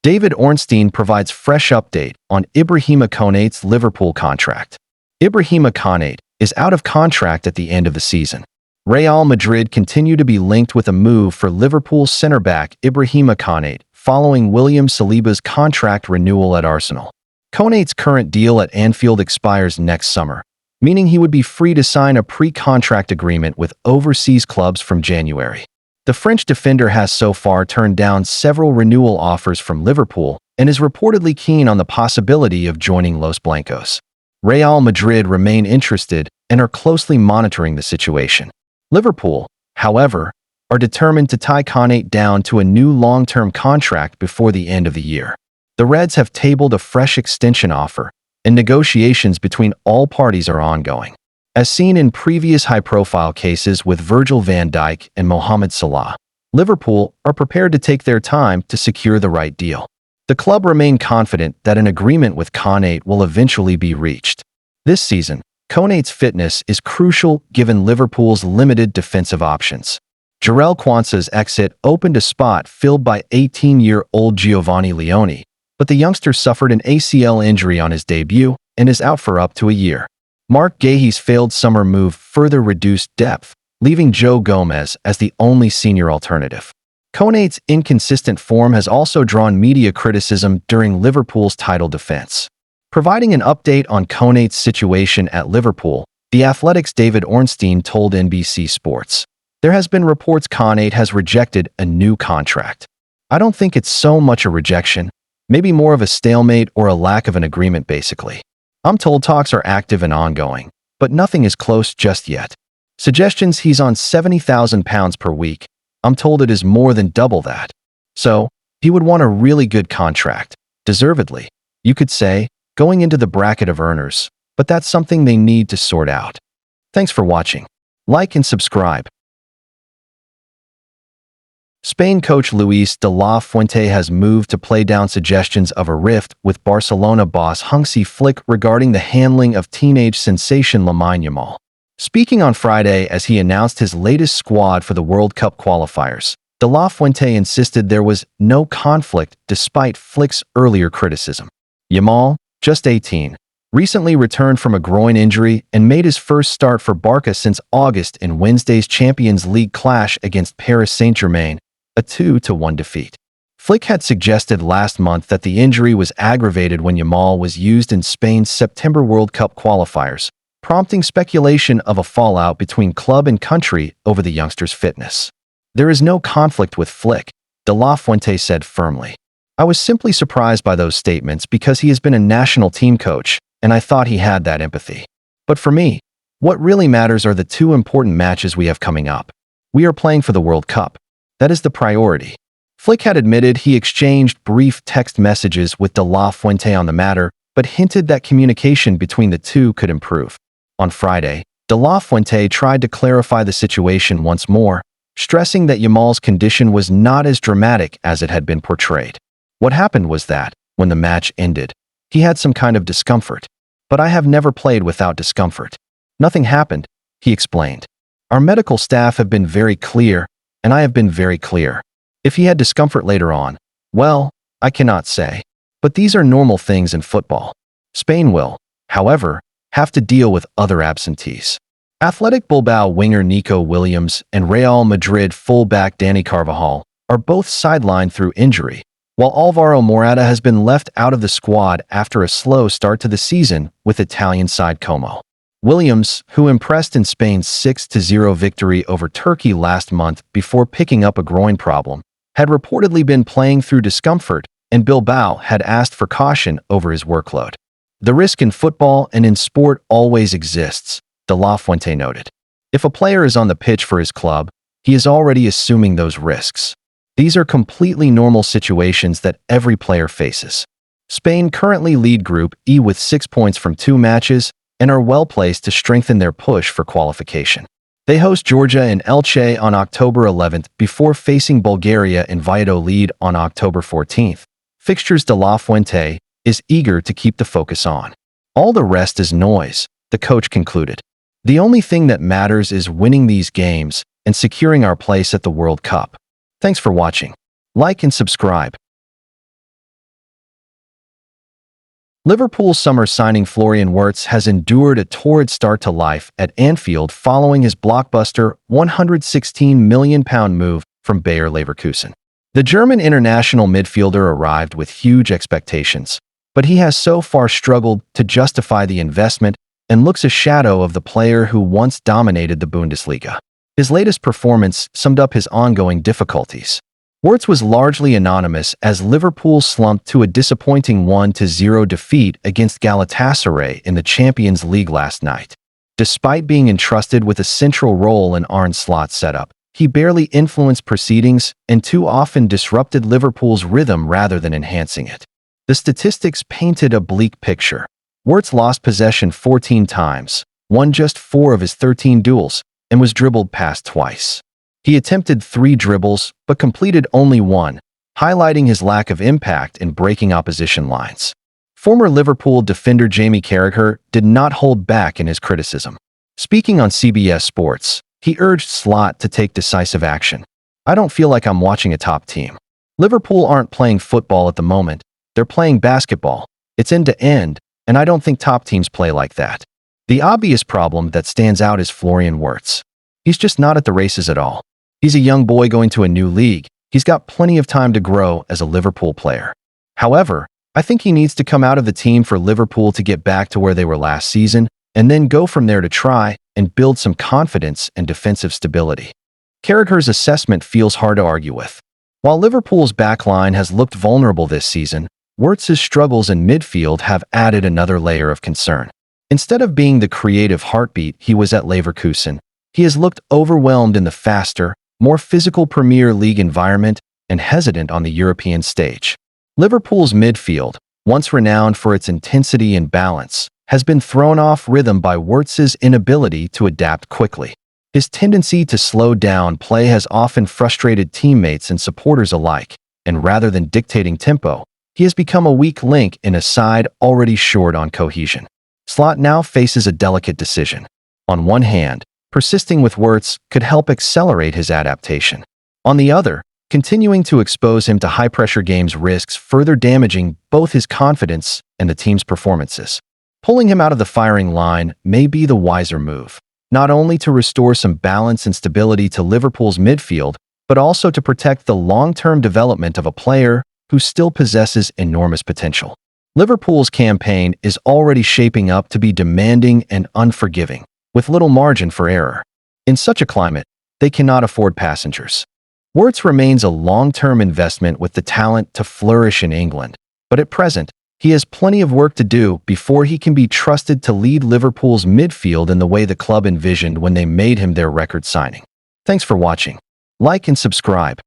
David Ornstein provides fresh update on Ibrahima Konate's Liverpool contract. Ibrahima Konate is out of contract at the end of the season. Real Madrid continue to be linked with a move for Liverpool centre-back Ibrahima Konate following William Saliba's contract renewal at Arsenal. Konate's current deal at Anfield expires next summer, meaning he would be free to sign a pre-contract agreement with overseas clubs from January. The French defender has so far turned down several renewal offers from Liverpool and is reportedly keen on the possibility of joining Los Blancos. Real Madrid remain interested and are closely monitoring the situation. Liverpool, however, are determined to tie Konate down to a new long-term contract before the end of the year. The Reds have tabled a fresh extension offer, and negotiations between all parties are ongoing. As seen in previous high-profile cases with Virgil van Dijk and Mohamed Salah, Liverpool are prepared to take their time to secure the right deal. The club remain confident that an agreement with Konate will eventually be reached. This season, Konate's fitness is crucial given Liverpool's limited defensive options. Jarell Quansah's exit opened a spot filled by 18-year-old Giovanni Leone, but the youngster suffered an ACL injury on his debut and is out for up to a year. Mark Guehi's failed summer move further reduced depth, leaving Joe Gomez as the only senior alternative. Konate's inconsistent form has also drawn media criticism during Liverpool's title defense. Providing an update on Konate's situation at Liverpool, The Athletic's David Ornstein told NBC Sports, "There has been reports Konate has rejected a new contract. I don't think it's so much a rejection, maybe more of a stalemate or a lack of an agreement basically. I'm told talks are active and ongoing, but nothing is close just yet. Suggestions he's on £70,000 per week. I'm told it is more than double that. So, he would want a really good contract, deservedly, you could say, going into the bracket of earners, but that's something they need to sort out." Thanks for watching. Like and subscribe. Spain coach Luis de la Fuente has moved to play down suggestions of a rift with Barcelona boss Hansi Flick regarding the handling of teenage sensation Lamine Yamal. Speaking on Friday as he announced his latest squad for the World Cup qualifiers, de la Fuente insisted there was no conflict despite Flick's earlier criticism. Yamal, just 18, recently returned from a groin injury and made his first start for Barca since August in Wednesday's Champions League clash against Paris Saint-Germain, a 2-1 defeat. Flick had suggested last month that the injury was aggravated when Yamal was used in Spain's September World Cup qualifiers, prompting speculation of a fallout between club and country over the youngster's fitness. "There is no conflict with Flick," de la Fuente said firmly. "I was simply surprised by those statements because he has been a national team coach, and I thought he had that empathy. But for me, what really matters are the two important matches we have coming up. We are playing for the World Cup. That is the priority." Flick had admitted he exchanged brief text messages with de la Fuente on the matter, but hinted that communication between the two could improve. On Friday, de la Fuente tried to clarify the situation once more, stressing that Yamal's condition was not as dramatic as it had been portrayed. "What happened was that, when the match ended, he had some kind of discomfort. But I have never played without discomfort. Nothing happened," he explained. "Our medical staff have been very clear, and I have been very clear. If he had discomfort later on, well, I cannot say. But these are normal things in football. Spain will, however, have to deal with other absentees." Athletic Bilbao winger Nico Williams and Real Madrid fullback Dani Carvajal are both sidelined through injury, while Alvaro Morata has been left out of the squad after a slow start to the season with Italian side Como. Williams, who impressed in Spain's 6-0 victory over Turkey last month before picking up a groin problem, had reportedly been playing through discomfort, and Bilbao had asked for caution over his workload. "The risk in football and in sport always exists," de la Fuente noted. "If a player is on the pitch for his club, he is already assuming those risks. These are completely normal situations that every player faces." Spain currently lead Group E with 6 points from 2 matches and are well placed to strengthen their push for qualification. They host Georgia and Elche on October 11th before facing Bulgaria in Valladolid on October 14th. Fixtures de la Fuente is eager to keep the focus on. "All the rest is noise," the coach concluded. "The only thing that matters is winning these games and securing our place at the World Cup." Thanks for watching. Like and subscribe. Liverpool summer signing Florian Wirtz has endured a torrid start to life at Anfield following his blockbuster £116 million move from Bayer Leverkusen. The German international midfielder arrived with huge expectations, but he has so far struggled to justify the investment and looks a shadow of the player who once dominated the Bundesliga. His latest performance summed up his ongoing difficulties. Wirtz was largely anonymous as Liverpool slumped to a disappointing 1-0 defeat against Galatasaray in the Champions League last night. Despite being entrusted with a central role in Arne Slot's setup, he barely influenced proceedings and too often disrupted Liverpool's rhythm rather than enhancing it. The statistics painted a bleak picture. Wirtz lost possession 14 times, won just 4 of his 13 duels, and was dribbled past twice. He attempted 3 dribbles, but completed only 1, highlighting his lack of impact in breaking opposition lines. Former Liverpool defender Jamie Carragher did not hold back in his criticism. Speaking on CBS Sports, he urged Slot to take decisive action. "I don't feel like I'm watching a top team. Liverpool aren't playing football at the moment. They're playing basketball. It's end to end, and I don't think top teams play like that." The obvious problem that stands out is Florian Wirtz. He's just not at the races at all. He's a young boy going to a new league. He's got plenty of time to grow as a Liverpool player. However, I think he needs to come out of the team for Liverpool to get back to where they were last season, and then go from there to try and build some confidence and defensive stability. Carragher's assessment feels hard to argue with. While Liverpool's backline has looked vulnerable this season, Wirtz's struggles in midfield have added another layer of concern. Instead of being the creative heartbeat he was at Leverkusen, he has looked overwhelmed in the faster, more physical Premier League environment and hesitant on the European stage. Liverpool's midfield, once renowned for its intensity and balance, has been thrown off rhythm by Wirtz's inability to adapt quickly. His tendency to slow down play has often frustrated teammates and supporters alike, and rather than dictating tempo, he has become a weak link in a side already short on cohesion. Slot now faces a delicate decision. On one hand, persisting with Wirtz could help accelerate his adaptation. On the other, continuing to expose him to high-pressure games risks further damaging both his confidence and the team's performances. Pulling him out of the firing line may be the wiser move, not only to restore some balance and stability to Liverpool's midfield, but also to protect the long-term development of a player who still possesses enormous potential. Liverpool's campaign is already shaping up to be demanding and unforgiving, with little margin for error. In such a climate, they cannot afford passengers. Wirtz remains a long-term investment with the talent to flourish in England, but at present, he has plenty of work to do before he can be trusted to lead Liverpool's midfield in the way the club envisioned when they made him their record signing. Thanks for watching. Like and subscribe.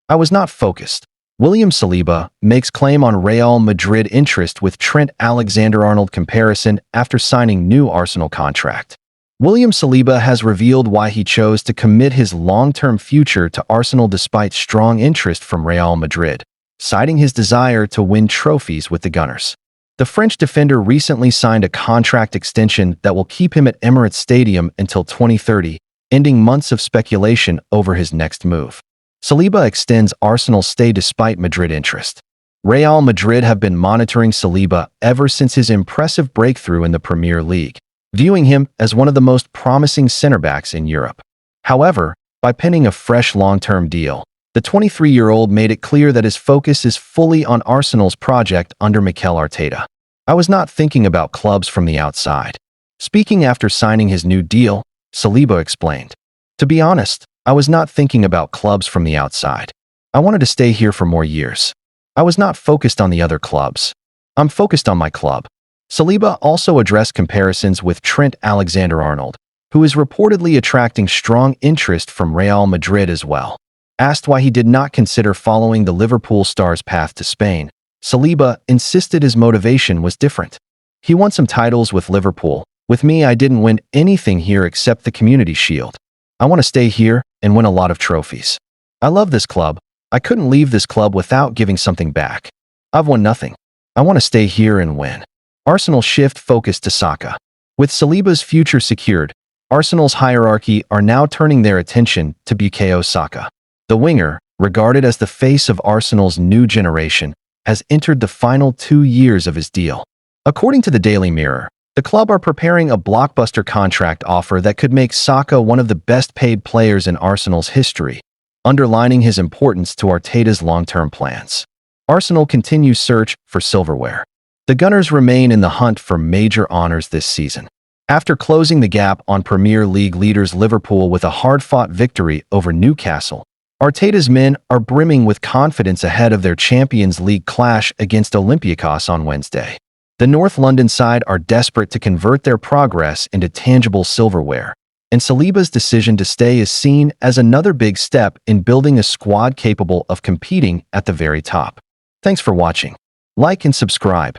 I was not focused. William Saliba makes claim on Real Madrid interest with Trent Alexander-Arnold comparison after signing new Arsenal contract. William Saliba has revealed why he chose to commit his long-term future to Arsenal despite strong interest from Real Madrid, citing his desire to win trophies with the Gunners. The French defender recently signed a contract extension that will keep him at Emirates Stadium until 2030, ending months of speculation over his next move. Saliba extends Arsenal's stay despite Madrid interest. Real Madrid have been monitoring Saliba ever since his impressive breakthrough in the Premier League, viewing him as one of the most promising center-backs in Europe. However, by penning a fresh long-term deal, the 23-year-old made it clear that his focus is fully on Arsenal's project under Mikel Arteta. "I was not thinking about clubs from the outside." Speaking after signing his new deal, Saliba explained, "To be honest, I was not thinking about clubs from the outside. I wanted to stay here for more years. I was not focused on the other clubs. I'm focused on my club." Saliba also addressed comparisons with Trent Alexander-Arnold, who is reportedly attracting strong interest from Real Madrid as well. Asked why he did not consider following the Liverpool star's path to Spain, Saliba insisted his motivation was different. "He won some titles with Liverpool. With me, I didn't win anything here except the Community Shield. I want to stay here and win a lot of trophies. I love this club. I couldn't leave this club without giving something back. I've won nothing. I want to stay here and win." Arsenal shift focus to Saka. With Saliba's future secured, Arsenal's hierarchy are now turning their attention to Bukayo Saka. The winger, regarded as the face of Arsenal's new generation, has entered the final 2 years of his deal. According to the Daily Mirror, the club are preparing a blockbuster contract offer that could make Saka one of the best-paid players in Arsenal's history, underlining his importance to Arteta's long-term plans. Arsenal continues search for silverware. The Gunners remain in the hunt for major honors this season. After closing the gap on Premier League leaders Liverpool with a hard-fought victory over Newcastle, Arteta's men are brimming with confidence ahead of their Champions League clash against Olympiacos on Wednesday. The North London side are desperate to convert their progress into tangible silverware, and Saliba's decision to stay is seen as another big step in building a squad capable of competing at the very top. Thanks for watching. Like and subscribe.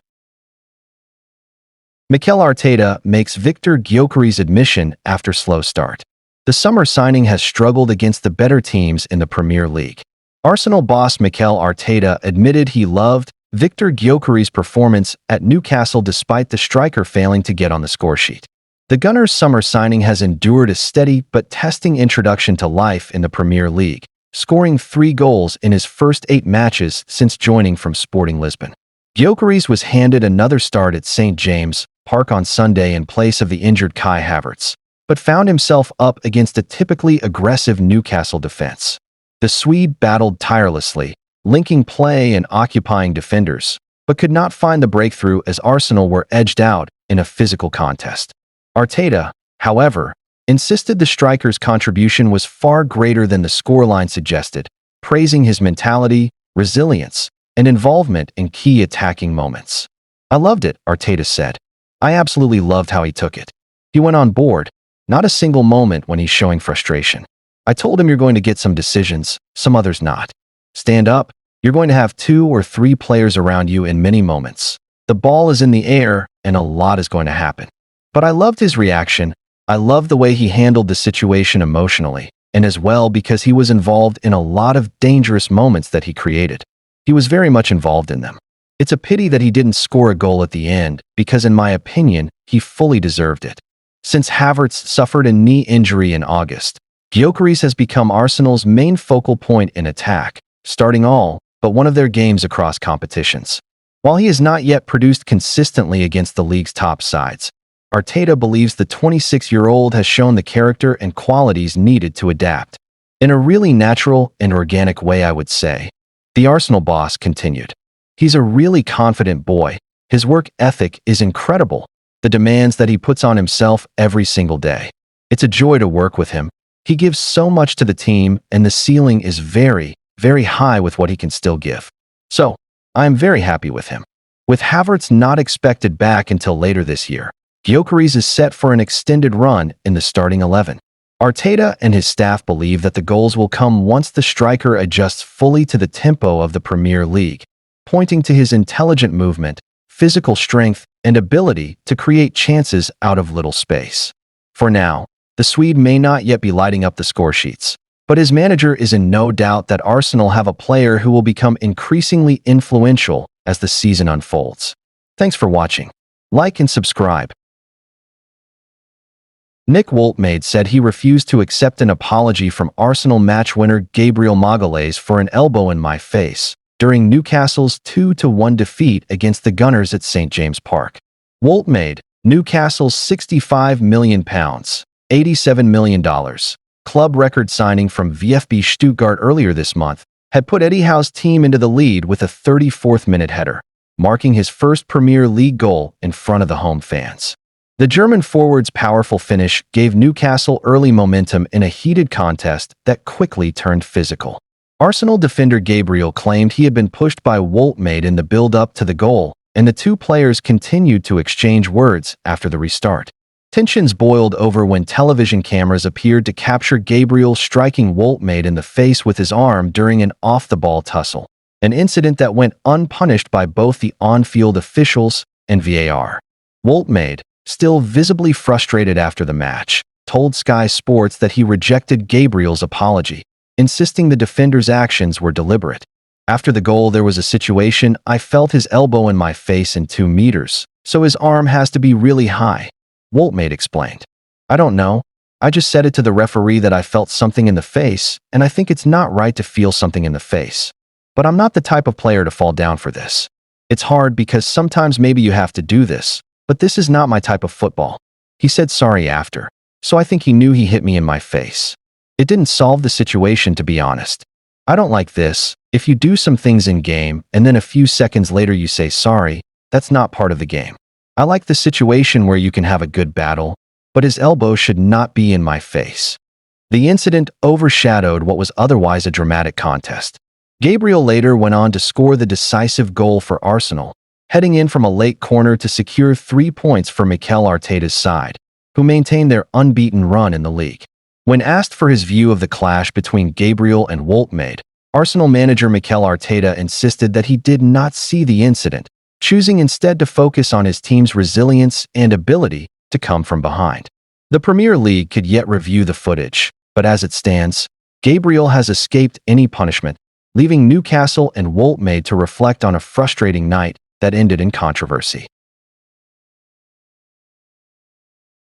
Mikel Arteta makes Victor Gyökeres's admission after slow start. The summer signing has struggled against the better teams in the Premier League. Arsenal boss Mikel Arteta admitted he loved Victor Gyökeres's performance at Newcastle despite the striker failing to get on the scoresheet. The Gunners' summer signing has endured a steady but testing introduction to life in the Premier League, scoring 3 goals in his first 8 matches since joining from Sporting Lisbon. Gyökeres was handed another start at St. James' Park on Sunday in place of the injured Kai Havertz, but found himself up against a typically aggressive Newcastle defense. The Swede battled tirelessly, linking play and occupying defenders, but could not find the breakthrough as Arsenal were edged out in a physical contest. Arteta, however, insisted the striker's contribution was far greater than the scoreline suggested, praising his mentality, resilience, and involvement in key attacking moments. "I loved it," Arteta said. "I absolutely loved how he took it. He went on board, not a single moment when he's showing frustration. I told him you're going to get some decisions, some others not. Stand up, you're going to have 2 or 3 players around you in many moments. The ball is in the air and a lot is going to happen." But I loved his reaction. I loved the way he handled the situation emotionally, and as well because he was involved in a lot of dangerous moments that he created. He was very much involved in them. It's a pity that he didn't score a goal at the end, because in my opinion, he fully deserved it. Since Havertz suffered a knee injury in August, Gyökeres has become Arsenal's main focal point in attack, starting all but one of their games across competitions. While he has not yet produced consistently against the league's top sides, Arteta believes the 26-year-old has shown the character and qualities needed to adapt. In a really natural and organic way, I would say. The Arsenal boss continued. "He's a really confident boy. His work ethic is incredible. The demands that he puts on himself every single day. It's a joy to work with him. He gives so much to the team, and the ceiling is very, very high with what he can still give. So, I am very happy with him." With Havertz not expected back until later this year, Gyökeres is set for an extended run in the starting 11. Arteta and his staff believe that the goals will come once the striker adjusts fully to the tempo of the Premier League, pointing to his intelligent movement, physical strength, and ability to create chances out of little space. For now, the Swede may not yet be lighting up the score sheets, but his manager is in no doubt that Arsenal have a player who will become increasingly influential as the season unfolds. Thanks for watching. Like and subscribe. Nick Woltmade said he refused to accept an apology from Arsenal match winner Gabriel Magalhaes for an elbow in my face during Newcastle's 2-1 defeat against the Gunners at St. James Park. Woltmade, Newcastle's £65 million, $87 million, club record signing from VfB Stuttgart earlier this month, had put Eddie Howe's team into the lead with a 34th-minute header, marking his first Premier League goal in front of the home fans. The German forward's powerful finish gave Newcastle early momentum in a heated contest that quickly turned physical. Arsenal defender Gabriel claimed he had been pushed by Woltmade in the build-up to the goal, and the two players continued to exchange words after the restart. Tensions boiled over when television cameras appeared to capture Gabriel striking Woltmade in the face with his arm during an off-the-ball tussle, an incident that went unpunished by both the on-field officials and VAR. Woltmade, still visibly frustrated after the match, told Sky Sports that he rejected Gabriel's apology, insisting the defender's actions were deliberate. "After the goal, there was a situation. I felt his elbow in my face in 2 meters, so his arm has to be really high," Woltmade explained. "I don't know. I just said it to the referee that I felt something in the face, and I think it's not right to feel something in the face. But I'm not the type of player to fall down for this. It's hard because sometimes maybe you have to do this, but this is not my type of football. He said sorry after, so I think he knew he hit me in my face. It didn't solve the situation, to be honest. I don't like this. If you do some things in game and then a few seconds later you say sorry, that's not part of the game. I like the situation where you can have a good battle, but his elbow should not be in my face. The incident overshadowed what was otherwise a dramatic contest. Gabriel later went on to score the decisive goal for Arsenal, heading in from a late corner to secure 3 points for Mikel Arteta's side, who maintained their unbeaten run in the league. When asked for his view of the clash between Gabriel and Woltmade, Arsenal manager Mikel Arteta insisted that he did not see the incident, choosing instead to focus on his team's resilience and ability to come from behind. The Premier League could yet review the footage, but as it stands, Gabriel has escaped any punishment, leaving Newcastle and Woltmade to reflect on a frustrating night that ended in controversy.